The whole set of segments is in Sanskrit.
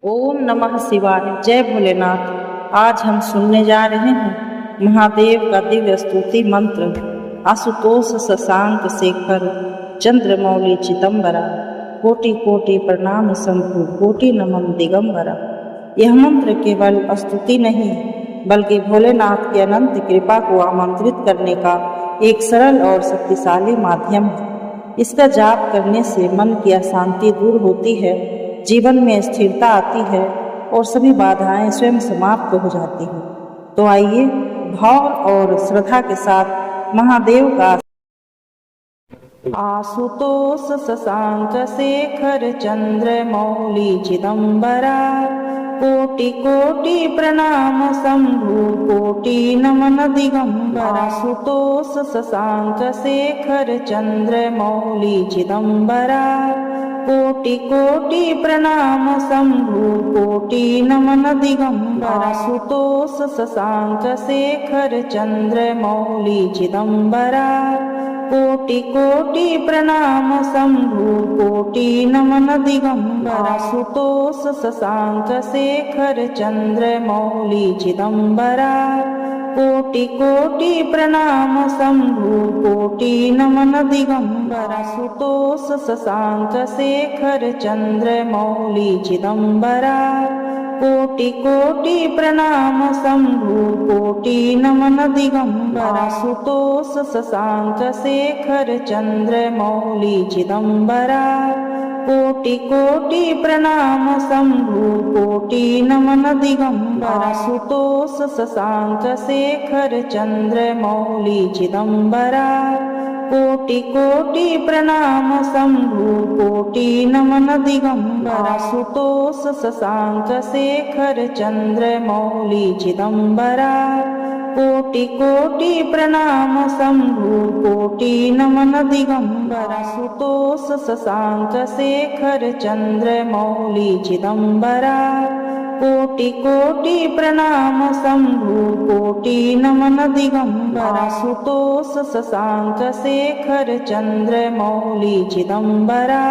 ओम नमः शिवाय। जय भोलेनाथ। आज हम सुनने जा रहे हैं महादेव का दिव्य स्तुति मंत्र। आशुतोष शशांक शेखर चंद्रमौली चिदंबरा, कोटि कोटि प्रणाम शंभु कोटि नमन दिगंबरा। यह मंत्र केवल स्तुति नहीं बल्कि भोलेनाथ की अनंत कृपा को आमंत्रित करने का एक सरल और शक्तिशाली माध्यम है। इसका जाप करने से मन की अशांति दूर होती है, जीवन में स्थिरता आती है और सभी बाधाएं स्वयं समाप्त हो जाती हैं। तो आइए भाव और श्रद्धा के साथ महादेव का आशुतोष शशांक शेखर चंद्रमौली चिदंबरा, कोटि कोटि प्रणाम शंभु कोटि नमन दिगंबरा। आशुतोष शशांक शेखर चंद्रमौली चिदंबरा, कोटि कोटि प्रणाम शंभु कोटि नमन दिगंबरा। आशुतोष शशांक शेखर चंद्रमौली चिदंबरा, कोटि कोटि प्रणाम शंभु कोटि नमन दिगंबरा। आशुतोष शशांक शेखर चंद्रमौली चिदंबरा, कोटि कोटि प्रणाम शंभु कोटि नमन दिगंबरा। आशुतोष शशांक शेखर चंद्रमौली चिदंबरा, कोटि कोटि प्रणाम शंभु कोटि नमन दिगंबरा। आशुतोष शशांक शेखर चंद्रमौली चिदंबरा, कोटि कोटि प्रणाम शंभु कोटि नमन दिगंबरा। आशुतोष शशांक शेखर चंद्रमौली चिदंबरा, कोटि कोटि प्रणाम शंभु कोटि नमन दिगंबरा। आशुतोष शशांक शेखर चंद्रमौली चिदंबरा, कोटि कोटि प्रणाम शंभु कोटि नमन दिगंबरा। आशुतोष शशांक शेखर चंद्रमौली चिदंबरा, कोटि कोटि प्रणाम शंभु कोटि नमन दिगंबरा। आशुतोष शशांक शेखर चंद्रमौली चिदंबरा,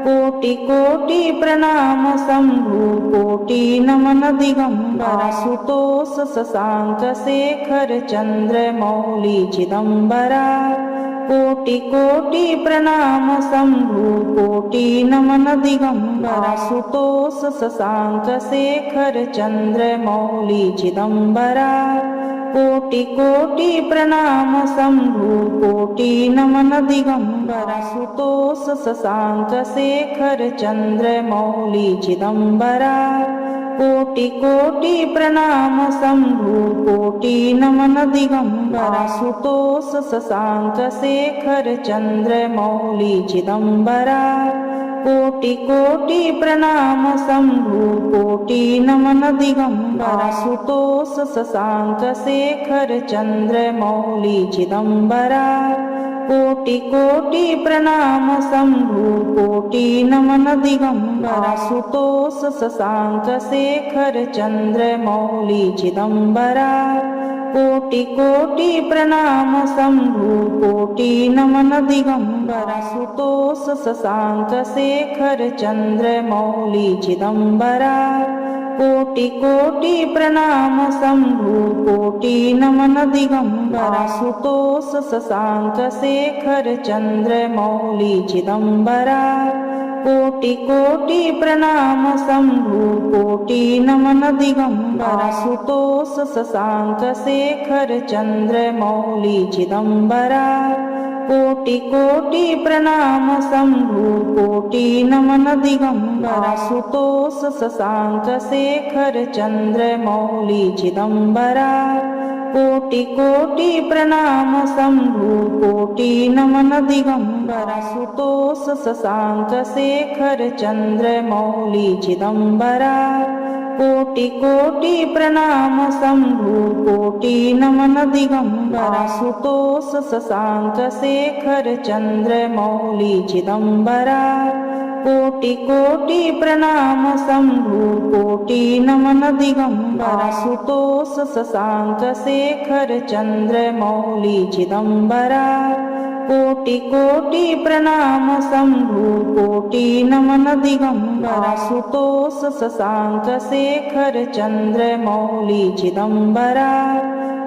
कोटि कोटि प्रणाम शंभु कोटि नमन दिगंबरा। आशुतोष शशांक शेखर चंद्रमौली चिदंबरा, कोटि कोटि प्रणाम शंभु कोटि नमन दिगंबरा। आशुतोष शशांक शेखर चंद्रमौली चिदंबरा, कोटि कोटि प्रणाम शंभु कोटि नमन दिगंबरा। आशुतोष शशांक शेखर चंद्रमौली चिदंबरा, कोटि कोटि प्रणाम शंभु कोटि नमन दिगंबरा। आशुतोष शशांक शेखर चंद्रमौली चिदंबरा, कोटि कोटि प्रणाम शंभु कोटि नमन दिगंबरा। आशुतोष शशांक शेखर चंद्रमौली चिदंबरा, कोटि कोटि प्रणाम शंभु कोटि नमन दिगंबरा। आशुतोष शशांक शेखर चंद्रमौली चिदंबरा, कोटि कोटि प्रणाम शंभु कोटि नमन दिगंबरा। आशुतोष शशांक शेखर चंद्रमौली चिदंबरा, कोटि कोटि प्रणाम शंभु कोटि नमन दिगंबरा। आशुतोष शशांक शेखर चंद्रमौली चिदंबरा, कोटि कोटि प्रणाम शंभु कोटि नमन दिगंबरा। आशुतोष शशांक शेखर चंद्रमौली चिदंबरा, कोटि कोटि प्रणाम शंभु कोटि नमन दिगंबरा। आशुतोष शशांक शेखर चंद्रमौली चिदंबरा, कोटि कोटि प्रणाम शंभु कोटि नमन दिगंबरा। आशुतोष शशांक शेखर चंद्रमौली चिदंबरा, कोटि कोटि प्रणाम शंभु कोटि नमन दिगंबरा। आशुतोष शशांक शेखर चंद्रमौली चिदंबरा, कोटि कोटि प्रणाम शंभु कोटि नमन दिगंबरा। आशुतोष शशांक शेखर चंद्रमौली चिदंबरा, कोटि कोटि प्रणाम शंभु कोटि नमन दिगंबर आशुतोष शशांक शेखर चंद्र मौली चिदंबरा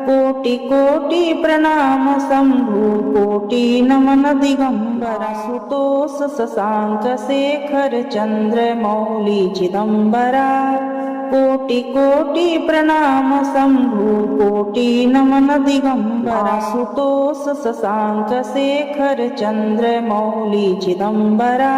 कोटि कोटि प्रणाम शंभु कोटि नमन दिगंबर आशुतोष शशांक शेखर चंद्र मौली चिदंबरा कोटि कोटि प्रणाम शंभु कोटि नमन दिगंबर आशुतोष शशांक शेखर चंद्र मौली चिदंबरा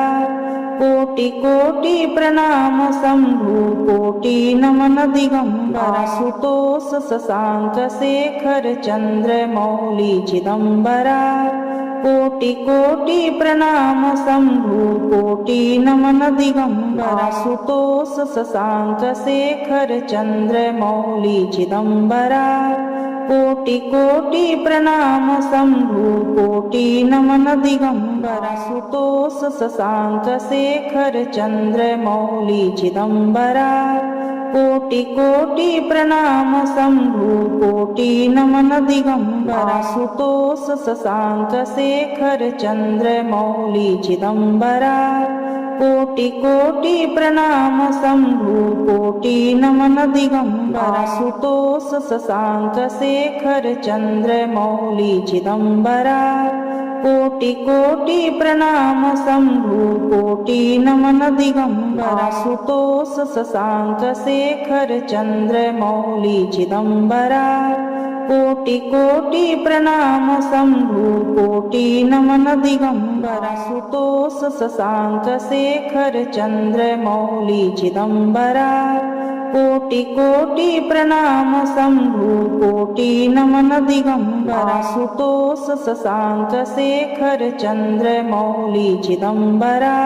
कोटि कोटि प्रणाम शंभु कोटि नमन दिगंबर आशुतोष शशांक शेखर चंद्र मौली चिदंबरा कोटि कोटि प्रणाम शंभु कोटि नमन दिगंबर आशुतोष शशांक शेखर चंद्र मौली चिदंबरा कोटि कोटि प्रणाम शंभु कोटि नमन दिगंबर आशुतोष शशांक शेखर चंद्र मौली चिदंबरा कोटि कोटि प्रणाम शंभु कोटि नमन दिगंबर आशुतोष शशांक शेखर चंद्र मौली चिदंबरा कोटि कोटि प्रणाम शंभु कोटि नमन दिगंबर आशुतोष शशांक शेखर चंद्र मौली चिदंबरा कोटि कोटि प्रणाम शंभु कोटि नमन दिगंबर आशुतोष शशांक शेखर चंद्र मौली चिदंबरा कोटि कोटि प्रणाम शंभु कोटि नमन दिगंबर आशुतोष शशांक शेखर चंद्र मौली चिदंबरा कोटि कोटि प्रणाम शंभु कोटि नमन दिगंबर आशुतोष शशांक शेखर चंद्र मौली चिदंबरा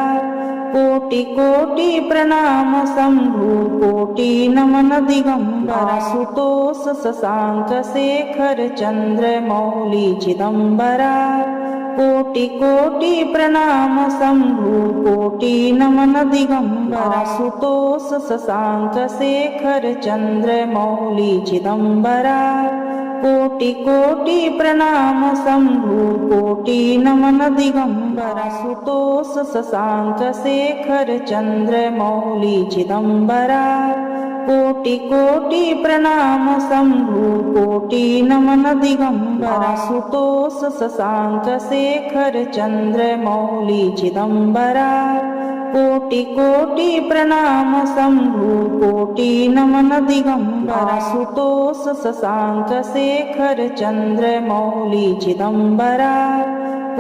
कोटि कोटि प्रणाम शंभु कोटि नमन दिगंबर आशुतोष शशांक शेखर चंद्र मौली चिदंबरा कोटि कोटि प्रणाम शंभु कोटि नमन दिगंबर आशुतोष शशांक शेखर चंद्र मौली चिदंबरा कोटि कोटि प्रणाम शंभु कोटि नमन दिगंबर आशुतोष शशांक शेखर चंद्र मौली चिदंबरा कोटि कोटि प्रणाम शंभु कोटि नमन दिगंबर आशुतोष शशांक शेखर चंद्र मौली चिदंबरा कोटि कोटि प्रणाम शंभु कोटि नमन दिगंबर आशुतोष शशांक शेखर चंद्र मौली चिदंबरा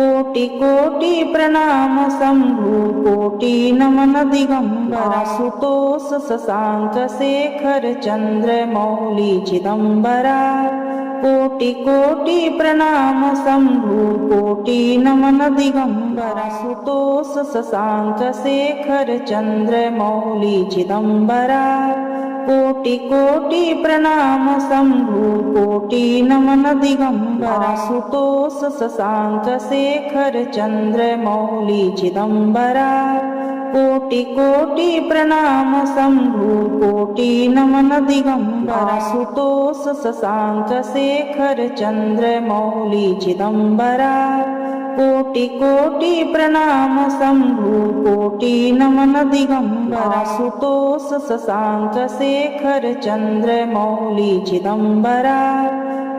कोटि कोटि प्रणाम शंभु कोटि नमन दिगंबर आशुतोष शशांक शेखर चंद्र मौली चिदंबरा कोटि कोटि प्रणाम शंभु कोटि नमन दिगंबर आशुतोष शशांक शेखर चंद्र मौली चिदंबरा कोटि कोटि प्रणाम शंभु कोटि नमन दिगंबर आशुतोष शशांक शेखर चंद्र मौली चिदंबरा कोटि कोटि प्रणाम शंभु कोटि नमन दिगंबर आशुतोष शशांक शेखर चंद्र मौली चिदंबरा कोटि कोटि प्रणाम शंभु कोटि नमन दिगंबर आशुतोष शशांक शेखर चंद्र मौली चिदंबरा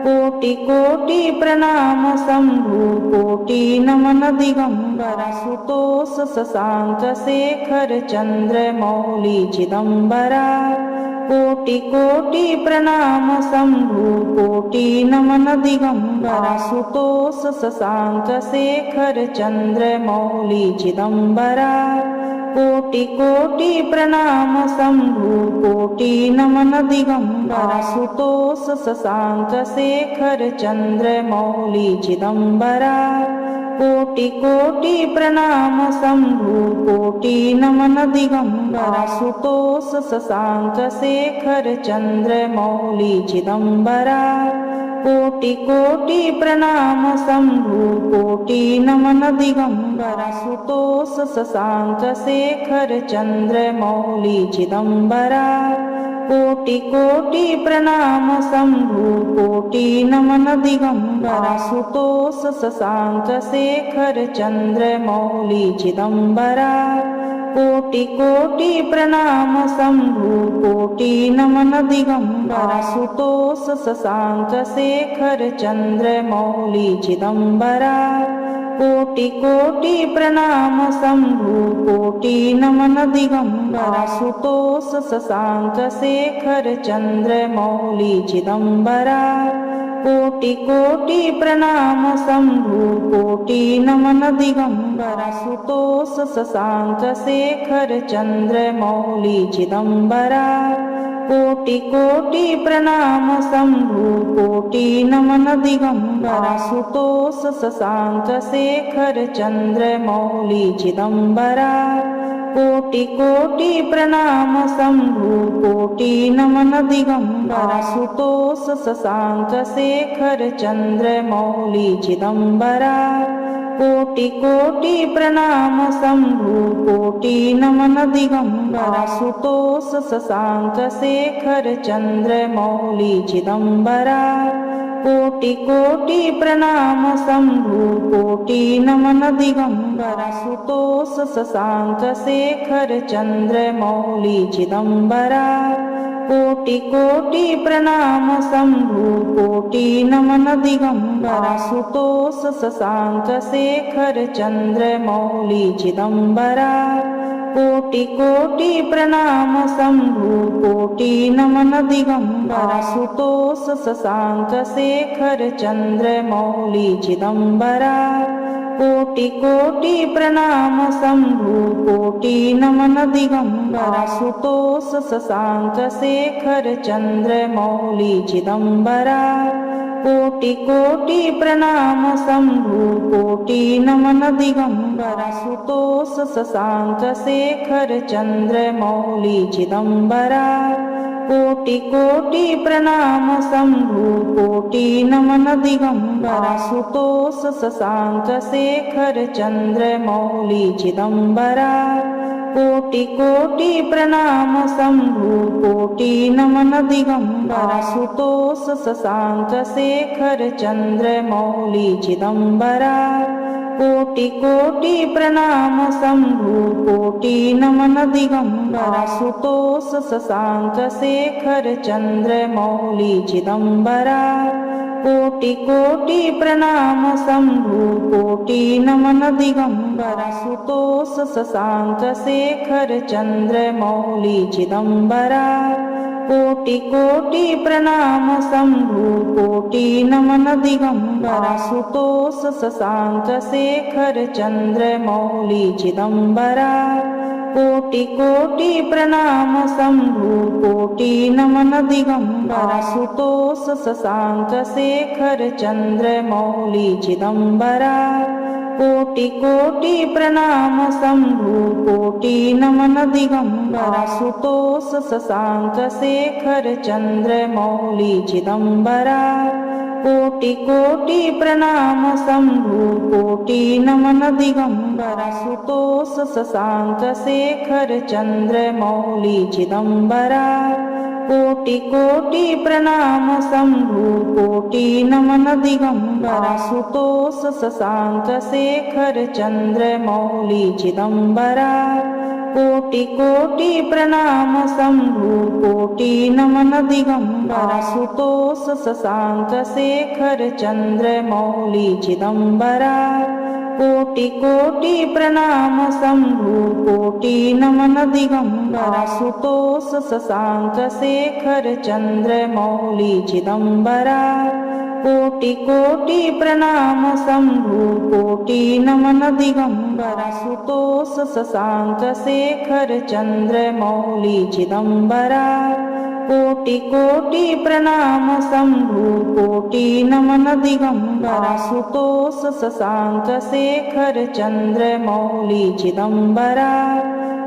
कोटि कोटि प्रणाम शंभु कोटि नमन दिगंबर आशुतोष शशांक शेखर चंद्र मौली चिदंबरा कोटि कोटि प्रणाम शंभु कोटि नमन दिगंबर आशुतोष शशांक शेखर चंद्र मौली चिदंबरा कोटि कोटि प्रणाम शंभु कोटि नमन दिगंबर आशुतोष शशांक शेखर चंद्र मौली चिदंबरा कोटि कोटि प्रणाम शंभु कोटि नमन दिगंबर आशुतोष शशांक शेखर चंद्र मौली चिदंबरा कोटि कोटि प्रणाम शंभु कोटि नमन दिगंबर आशुतोष शशांक शेखर चंद्र मौली चिदंबरा कोटि कोटि प्रणाम शंभु कोटि नमन दिगंबर आशुतोष शशांक शेखर चंद्र मौली चिदंबरा कोटि कोटि प्रणाम शंभु कोटि नमन दिगंबर आशुतोष शशांक शेखर चंद्र मौली चिदंबरा कोटि कोटि प्रणाम शंभु कोटि नमन दिगंबर आशुतोष शशांक शेखर चंद्र मौली चिदंबरा कोटि कोटि प्रणाम शंभु कोटि नमन दिगंबर आशुतोष शशांक शेखर चंद्र मौली चिदंबरा कोटि कोटि प्रणाम शंभु कोटि नमन दिगंबर आशुतोष शशांक शेखर चंद्र मौली चिदंबरा कोटि कोटि प्रणाम शंभु कोटि नमन दिगंबर आशुतोष शशांक शेखर चंद्र मौली चिदंबरा कोटि कोटि प्रणाम शंभु कोटि नमन दिगंबर आशुतोष शशांक शेखर चंद्र मौली चिदंबरा कोटि कोटि प्रणाम शंभु कोटि नमन दिगंबर आशुतोष शशांक शेखर चंद्र मौली चिदंबरा कोटि कोटि प्रणाम शंभु कोटि नमन दिगंबर आशुतोष शशांक शेखर चंद्र मौली चिदंबरा कोटि कोटि प्रणाम शंभु कोटि नमन दिगंबर आशुतोष शशांक शेखर चंद्र मौली चिदंबरा कोटि कोटि प्रणाम शंभु कोटि नमन दिगंबर आशुतोष शशांक शेखर चंद्र मौली चिदंबरा कोटि कोटि प्रणाम शंभु कोटि नमन दिगंबर आशुतोष शशांक शेखर चंद्र मौली चिदंबरा कोटि कोटि प्रणाम शंभु कोटि नमन दिगंबर आशुतोष शशांक शेखर चंद्र मौली चिदंबरा कोटि कोटि प्रणाम शंभु कोटि नमन दिगंबर आशुतोष शशांक शेखर चंद्र मौली चिदंबरा कोटि कोटि प्रणाम शंभु कोटि नमन दिगंबर आशुतोष शशांक शेखर चंद्र मौली चिदंबरा कोटि कोटि प्रणाम शंभु कोटि नमन दिगंबर आशुतोष शशांक शेखर चंद्र मौली चिदंबरा कोटि कोटि प्रणाम शंभु कोटि नमन दिगंबर आशुतोष शशांक शेखर चंद्र मौली चिदंबरा कोटि कोटि प्रणाम शंभु कोटि नमन दिगंबर आशुतोष शशांक शेखर चंद्र मौली चिदंबरा कोटि कोटि प्रणाम शंभु कोटि नमन दिगंबर आशुतोष शशांक शेखर चंद्र मौली चिदंबरा कोटि कोटि प्रणाम शंभु कोटि नमन दिगंबर आशुतोष शशांक शेखर चंद्र मौली चिदंबरा कोटि कोटि प्रणाम शंभु कोटि नमन दिगंबर आशुतोष शशांक शेखर चंद्र मौली चिदंबरा कोटि कोटि प्रणाम शंभु कोटि नमन दिगंबर आशुतोष शशांक शेखर चंद्र मौली चिदंबरा कोटि कोटि प्रणाम शंभु कोटि नमन दिगंबर आशुतोष शशांक शेखर चंद्र मौली चिदंबरा कोटि कोटि प्रणाम शंभु कोटि नमन दिगंबर आशुतोष शशांक शेखर चंद्र मौली चिदंबरा कोटि कोटि प्रणाम शंभु कोटि नमन दिगंबर आशुतोष शशांक शेखर चंद्र मौली चिदंबरा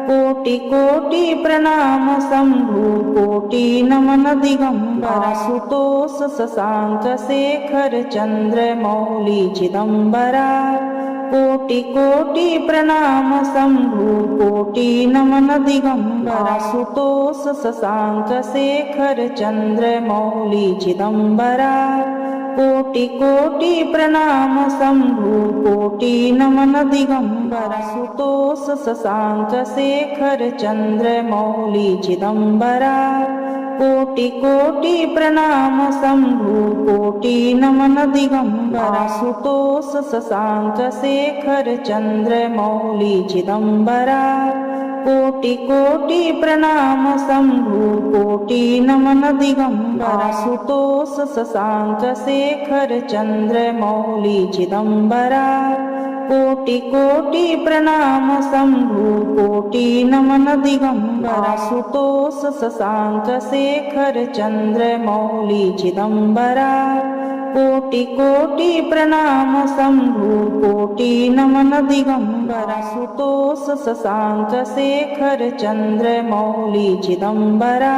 कोटि कोटि प्रणाम शंभु कोटि नमन दिगंबर आशुतोष शशांक शेखर चंद्र मौली चिदंबरा कोटि कोटि प्रणाम शंभु कोटि नमन दिगंबर आशुतोष शशांक शेखर चंद्र मौली चिदंबरा कोटि कोटि प्रणाम शंभु कोटि नमन दिगंबर आशुतोष शशांक शेखर चंद्र मौली चिदंबरा कोटि कोटि प्रणाम शंभु कोटि नमन दिगंबर आशुतोष शशांक शेखर चंद्र मौली चिदंबरा कोटि कोटि प्रणाम शंभु कोटि नमन दिगंबर आशुतोष शशांक शेखर चंद्र मौली चिदंबरा कोटि कोटि प्रणाम शंभु कोटि नमन दिगंबर आशुतोष शशांक शेखर चंद्र मौली चिदंबरा कोटि कोटि प्रणाम शंभु कोटि नमन दिगंबर आशुतोष शशांक शेखर चंद्र मौली चिदंबरा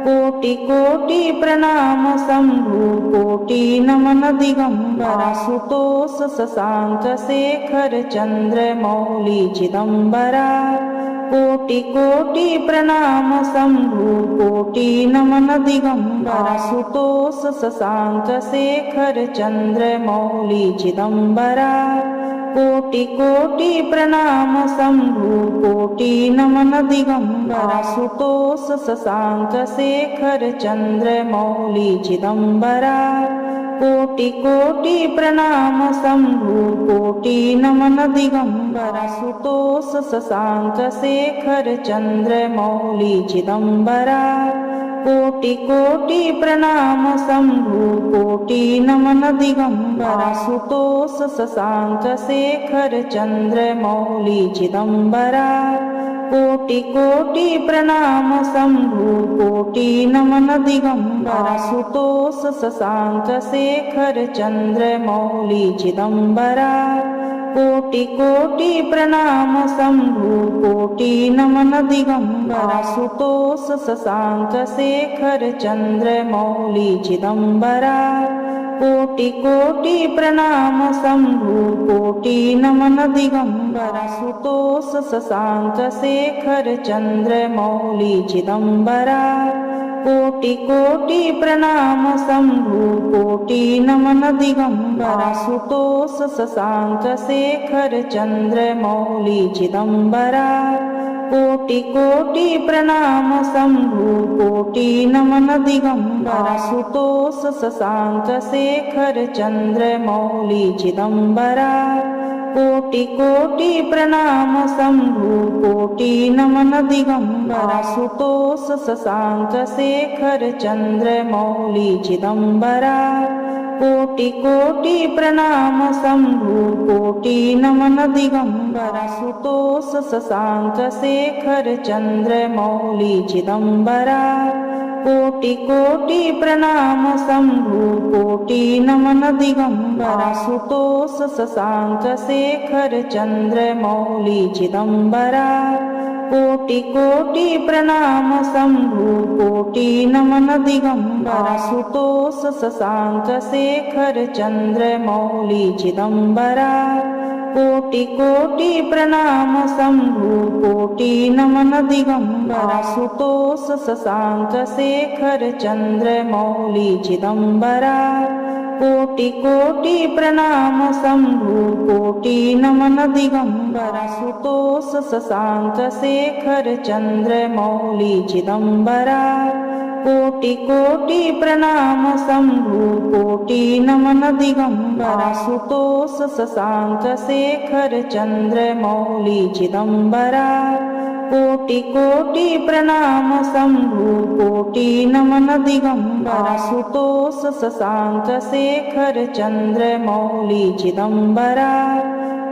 कोटि कोटि प्रणाम शंभु कोटि नमन दिगंबर आशुतोष शशांक शेखर चंद्र मौली चिदंबरा कोटि कोटि प्रणाम शंभु कोटि नमन दिगंबर आशुतोष शशांक शेखर चंद्र मौली चिदंबरा कोटि कोटि प्रणाम शंभु कोटि नमन दिगंबर आशुतोष शशांक शेखर चंद्र मौली चिदंबरा कोटि कोटि प्रणाम शंभु कोटि नमन दिगंबर आशुतोष शशांक शेखर चंद्र मौली चिदंबरा कोटि कोटि प्रणाम शंभु कोटि नमन दिगंबर आशुतोष शशांक शेखर चंद्र मौली चिदंबरा कोटि कोटि प्रणाम शंभु कोटि नमन दिगंबर आशुतोष शशांक शेखर चंद्र मौली चिदंबरा कोटि कोटि प्रणाम शंभु कोटि नमन दिगंबर आशुतोष शशांक शेखर चंद्र मौली चिदंबरा कोटि कोटि प्रणाम शंभु कोटि नमन दिगंबर आशुतोष शशांक शेखर चंद्र मौली चिदंबरा कोटि कोटि प्रणाम शंभु कोटि नमन दिगंबर आशुतोष शशांक शेखर चंद्र मौली चिदंबरा कोटि कोटि प्रणाम शंभु कोटि नमन दिगंबर आशुतोष शशांक शेखर चंद्र मौली चिदंबरा कोटि कोटि प्रणाम शंभु कोटि नमन दिगंबर आशुतोष शशांक शेखर चंद्र मौली चिदंबरा कोटि कोटि प्रणाम शंभु कोटि नमन दिगंबर आशुतोष शशांक शेखर चंद्र मौली चिदंबरा कोटि कोटि प्रणाम शंभु कोटि नमन दिगंबर आशुतोष शशांक शेखर चंद्र मौली चिदंबरा कोटि कोटि प्रणाम शंभु कोटि नमन दिगंबर आशुतोष शशांक शेखर चंद्र मौली चिदंबरा कोटि कोटि प्रणाम शंभु कोटि नमन दिगंबर आशुतोष शशांक शेखर चंद्र मौली चिदंबरा कोटि कोटि प्रणाम शंभु कोटि नमन दिगंबर आशुतोष शशांक शेखर चंद्र मौली चिदंबरा कोटि कोटि प्रणाम शंभु कोटि नमन दिगंबर आशुतोष शशांक शेखर चंद्र मौली चिदंबरा कोटि कोटि प्रणाम शंभु कोटि नमन दिगंबर आशुतोष शशांक शेखर चंद्र मौली चिदंबरा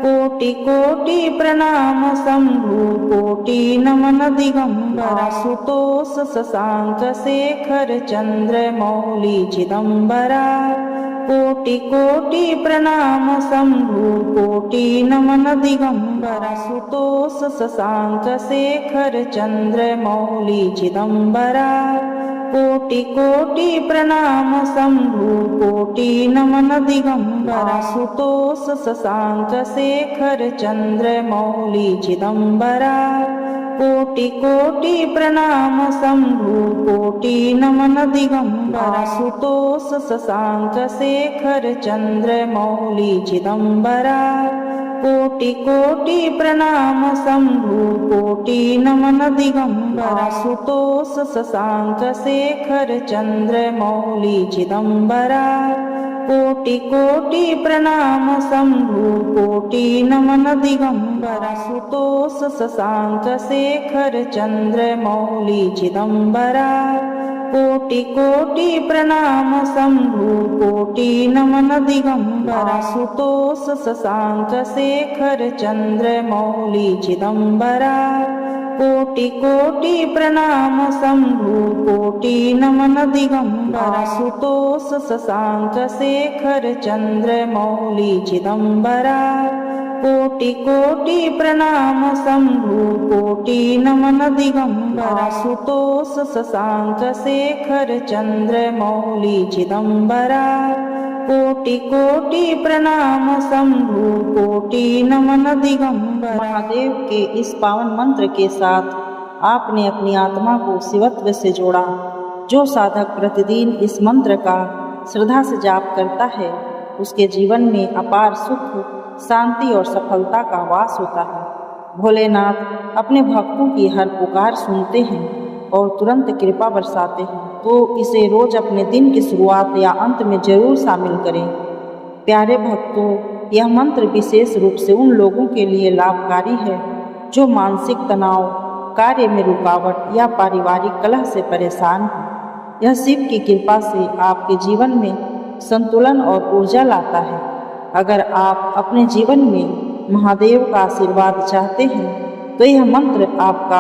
कोटि कोटि प्रणाम शंभु कोटि नमन दिगंबर आशुतोष शशांक शेखर चंद्र मौली चिदंबरा कोटि कोटि प्रणाम शंभु कोटि नमन दिगंबर आशुतोष शशांक शेखर चंद्र मौली चिदंबरा कोटि कोटि प्रणाम शंभु कोटि नमन दिगंबर आशुतोष शशांक शेखर चंद्र मौली चिदंबरा कोटि कोटि प्रणाम शंभु कोटि नमन दिगंबर आशुतोष शशांक शेखर चंद्र मौली चिदंबरा कोटि कोटि प्रणाम शंभु कोटि नमन दिगंबर आशुतोष शशांक शेखर चंद्र मौली चिदंबरा कोटि कोटि प्रणाम शंभु कोटि नमन दिगंबर आशुतोष शशांक शेखर चंद्र मौली चिदंबरा कोटि कोटि प्रणाम शंभु कोटि नमन दिगंबर आशुतोष शशांक शेखर चंद्र मौली चिदंबरा कोटि कोटि प्रणाम शंभु कोटि नमन दिगंबर आशुतोष शशांक शेखर चंद्र मौली चिदंबरा कोटि कोटि प्रणाम शंभु कोटि नमन दिगंबर आशुतोष शशांक शेखर चंद्र मौली चिदंबरा कोटि कोटि प्रणाम शंभु कोटि नमन दिगंबर। महादेव के इस पावन मंत्र के साथ आपने अपनी आत्मा को शिवत्व से जोड़ा। जो साधक प्रतिदिन इस मंत्र का श्रद्धा से जाप करता है उसके जीवन में अपार सुख शांति और सफलता का वास होता है। भोलेनाथ अपने भक्तों की हर पुकार सुनते हैं और तुरंत कृपा बरसाते हैं, तो इसे रोज अपने दिन की शुरुआत या अंत में जरूर शामिल करें। प्यारे भक्तों, यह मंत्र विशेष रूप से उन लोगों के लिए लाभकारी है जो मानसिक तनाव, कार्य में रुकावट या पारिवारिक कलह से परेशान हैं। यह शिव की कृपा से आपके जीवन में संतुलन और ऊर्जा लाता है। अगर आप अपने जीवन में महादेव का आशीर्वाद चाहते हैं तो यह मंत्र आपका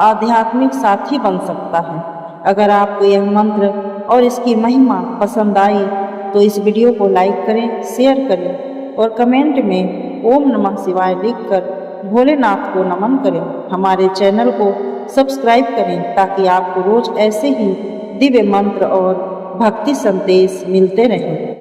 आध्यात्मिक साथी बन सकता है। अगर आपको यह मंत्र और इसकी महिमा पसंद आई तो इस वीडियो को लाइक करें, शेयर करें और कमेंट में ओम नमः शिवाय लिखकर भोलेनाथ को नमन करें। हमारे चैनल को सब्सक्राइब करें ताकि आपको रोज ऐसे ही दिव्य मंत्र और भक्ति संदेश मिलते रहें।